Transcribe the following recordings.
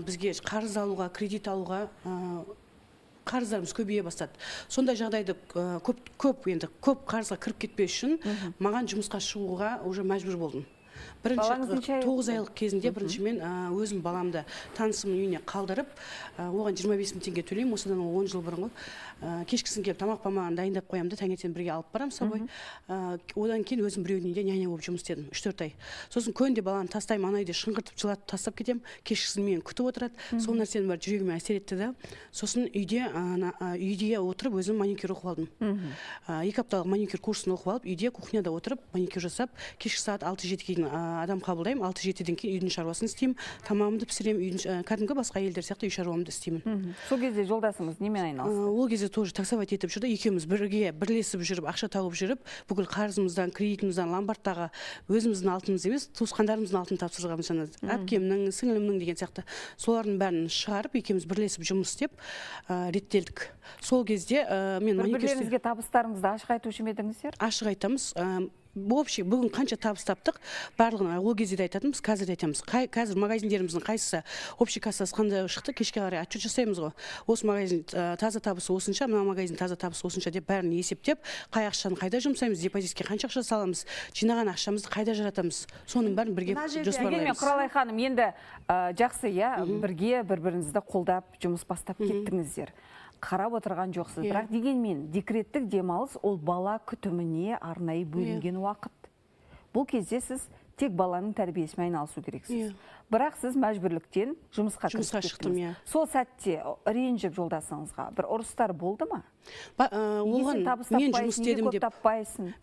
бізге қарыз алуға, кредит алуға қарыздарымыз көбейе бастады. Сондай жағдайды көп қарызға кіріп кетпес үшін маған жұмысқа шығуға уже мәжбүр болдым. Бірінші 9 айлық кезінде бірінші мен өзім баламды танысымның үйіне қалдырып, оған 25 мың теңге төлеймін, осыдан 10 жыл бұрын ғой. Кешкісін келіп тамақ памағын дайындап қоямын да, таңертең бірге алып барам с собой. Одан кейін өзім біреудің үйінде няня болып жұмыс істедім 3-4 ай. Сосын күнде баланы тастаймын, ана үйде шыңғыртып жылатып тастап кетемін. Кешкісін мені күтіп отырады. Сол нәрсенің бәрі жүрегіме әсер етті да. Сосын үйде отырып өзім маникюр оқып алдым. 2 апталық маникюр курсын оқып алып, үйде кухняда отырып маникюр жасап, кешкі сағат 6-7 кейін адам қабылдаймын, 6-7-ден кейін үйдің шаруасын істеймін, тамағымды пісіремін, кәдімгі басқа әйелдер сияқты үй шаруамды істеймін. Сол кезде жолдасыңыз немен айналысты? Ол кезде тоже таксовать етіп жүрді, екеуміз бірлесіп жүріп, ақша тауып жүріп, бүкіл қарызымыздан, кредитімізден, ломбардтағы өзіміздің алтынымыз емес, туысқандарымыздың алтынын тапсырғанбыз, әпкемнің, сіңілімнің деген сияқты. Солардың бәрін шығарып, екеуміз бірлесіп жұмыс істеп, реттелдік. Сол кезде мен бір-бірлеріңізге табыстарыңызды ашық айтушы ма едіңіздер? Ашық айтамыз. Вообще, бүгін қанша табыс таптық, барлығын ол кезде де айтатынбыз, қазір айтамыз. Қазір магазиндеріміздің қайсысы общий кассасы қандай шықты, кешке қарай отчет жасаймыз ғой. Осы магазин таза табысы осынша, мына магазин таза табысы осынша деп бәрін есептеп, қай ақшаны қайда жұмсаймыз, депозитке қанша ақша саламыз, жинаған ақшамызды қайда жаратамыз. Соның бәрін бірге жоспарлаймыз. Құралай ханым, енді жақсы, бірге бір-біріңізді қолдап жұмыс бастап кеттіңіздер. Қарап отырған жоқсыз. Бірақ дегенмен декреттік демалыс ол бала күтіміне арнайы бөлінген уақыт. Бұл кезде сіз тек баланың тәрбиесімен айналысу керексіз. Бірақ сіз мәжбүрліктен жұмысқа шықтым. Сол сәтте ренжіп жолдасыңызға бір ұрыстар болды ма?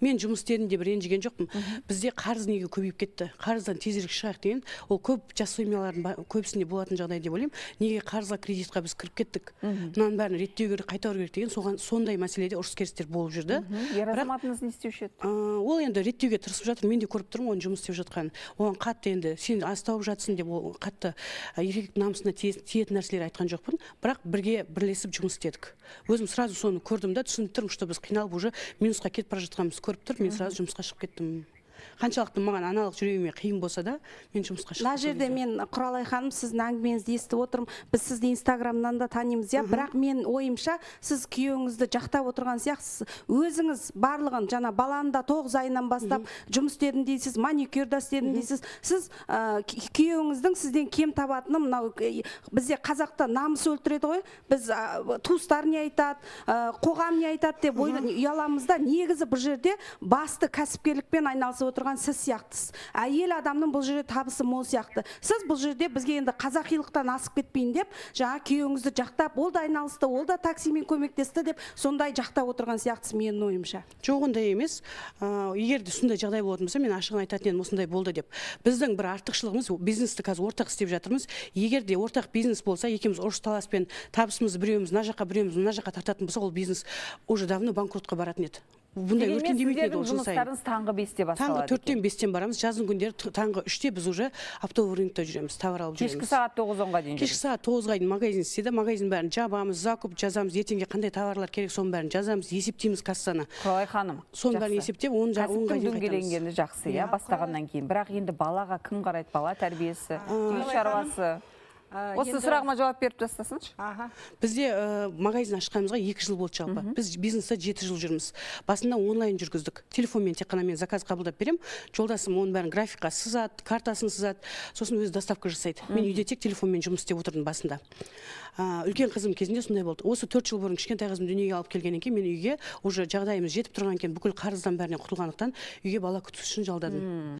Мен жұмыс істедім деп ренжіген жоқпын. Бізде қарыз неге көбейіп кетті? Қарыздан тезірек шығайық деген, ол көп жас семьялардың көбісінде болатын жағдай деп ойлаймын. Неге қарызға, кредитқа біз кіріп кеттік? Мынаның бәрін реттеу керек, қайтару керек деген сондай мәселеде ұрыс-керістер болып жүрді. Ер азаматыңыз не істеуші еді? Ол енді реттеуге тырысып жатыр. Мен де көріп тұрмын оның жұмыс істеп жатқанын. Оған қатты енді сен аз тауып жатсың деп қатты еркектің намысына тиетін нәрселер айтқан жоқпын. Бірақ бірлесіп жұмыс істедік. Өзім сразу соны көрдім да, түсініп тұрмын, что біз қиналып уже минусқа кетіп бара жатқанымызды көріп тұр, мен сразу жұмысқа шығып кеттім. Қаншалықты маған аналық жүрегіме қиын болса да, мен жұмысқа шықтым. Мына жерде мен Құралай ханым, сіздің әңгімеңізді естіп отырмын. Біз сізді Инстаграмнан да танимыз, бірақ мен ойымша, сіз күйеуіңізді жақтап отырған сияқтысыз. Өзіңіз барлығын, жаңа баланы да 9 айынан бастап жұмыс істедім дейсіз, маникюр да істедім дейсіз. Сіз күйеуіңіздің сізден кем табатыны, мынау бізде қазақта намыс өлтіреді ғой. Біз туыстар не айтады, қоғам не айтады деп ұяламыз да, негізі бұл жерде басты кәсіпкерлікпен айналысып отырған сіз сияқтысыз. Әйел адамның бұл жерде табысы мол сияқты. Сіз бұл жерде бізге енді қазақилықтан асып кетпейін деп, жаңа күйеуіңізді жақтап, ол да айналысты, ол да таксимен көмектесті деп, сондай жақтап отырған сияқтысыз менің ойымша. Жоқ, ондай емес. Егер де сондай жағдай болатын болса, мен ашығын айтатын едім, осындай болды деп. Біздің бір артықшылығымыз, бизнесті қазір ортақ істеп жатырмыз. Егер де ортақ бизнес болса, екеуміз ұрыс-таласпен табысымызды біреуіміз мына жаққа, біреуіміз мына жаққа тартатын болса, ол бизнес уже давно банкротқа баратын еді. Бұндай өркендемейтін еді ол жыл сайын. Жұмыстарыңыз таңғы 5-те басталады. Таңғы 4-тен барамыз, жаздың күндері таңғы 3-те біз уже оптовый рынокта жүреміз, товар алып жүреміз. Кешкі сағат 9-10-ға дейін жүреміз. Кешкі сағат 9-ға дейін магазин істейді, магазин бәрін жабамыз, закуп жазамыз, ертеңге қандай товарлар керек, соның бәрін жазамыз, есептейміз кассаны. Құралай ханым, соның бәрін есептеп, оны кәсіптің дөңгеленгені жақсы, бастағаннан кейін. Бірақ енді балаға кім қарайды, бала тәрбиесі, үй шаруасы. Осы сұрағыма жауап беріп тастасыншы. Бізде магазин ашқанымызға 2 жыл болды жалпы. Біз бизнесте 7 жыл жүрміз. Басында онлайн жүргіздік. Телефонмен тек қана мен заказ қабылдап берем. Жолдасым оның бәрін графикқа сызады, картасын сызады, сосын өзі доставка жасайды. Мен үйде тек телефонмен жұмыс істеп отырдым басында. Үлкен қызым кезінде сондай болды. Осы 4 жыл бұрын кішкентай қызым дүниеге алып келгеннен кейін мен үйге уже жағдайымыз жетіп тұрған екен, бүкіл қарыздан бәрінен құтылғандықтан үйге бала күтушісін жалдадым.